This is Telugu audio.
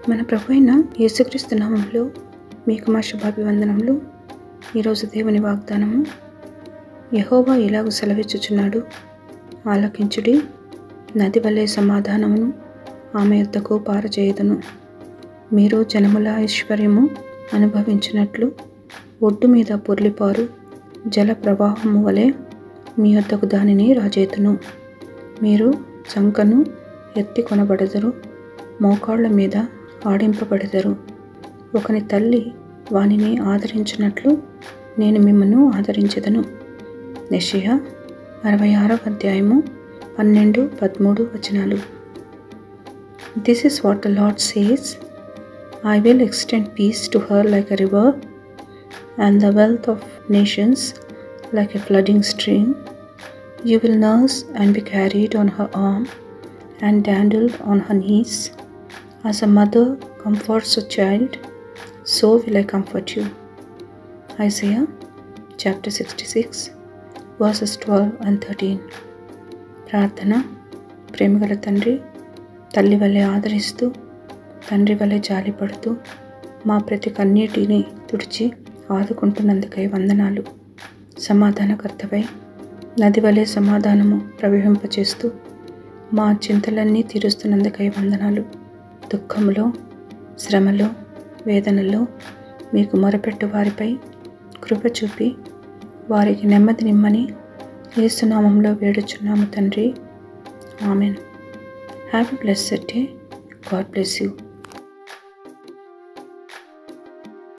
మన ప్రభు అయిన యేసుక్రీస్తు నామములో మీకు మా శుభాభివందనములు. ఈరోజు దేవుని వాగ్దానము, యెహోవా ఇలాగు సెలవిచ్చుచున్నాడు, ఆలకించుడి. నది వలె సమాధానమును ఆమె యొద్దకు పారజేయుదును. మీరు జనముల ఐశ్వర్యము అనుభవించినట్లు ఒడ్డు మీద పొర్లిపారు జల ప్రవాహము వలె మీ యొద్దకు దానిని రాజేతును. మీరు చంకను ఎత్తి కొనబడెదరు, మోకాళ్ళ మీద ఆడింపబడెదరు. ఒకని తల్లి వానిని ఆదరించినట్లు నేను మిమ్మను ఆదరించెదను. యెషయా 66వ అధ్యాయము 12-13 వచనాలు. This is what the Lord says, I will extend peace to her like a river, and the wealth of nations like a flooding stream. You will nurse and be carried on her arm, and dandled on her knees. As a mother comforts a child, so will I comfort you. Isaiah chapter 66 verses 12 and 13. ప్రార్థన. ప్రేమగల తండ్రి, తల్లి వలె ఆదరిస్తూ, తండ్రి వలె జాలిపడుతూ, మా ప్రతి కన్నీటిని తుడిచి ఆదుకుంటున్నందుకై వందనాలు. సమాధానకర్తవై నది వలె సమాధానము ప్రవహింపచేస్తూ మా చింతలన్నీ తీరుస్తున్నందుకై వందనాలు. దుఃఖములో, శ్రమలో, వేదనలో మీకు మొరపెట్టు వారిపై కృప చూపి వారికి నెమ్మది నిమ్మని యేసు నామములో వేడుచున్నాము తండ్రి. Amen. Have a blessed day. God bless you.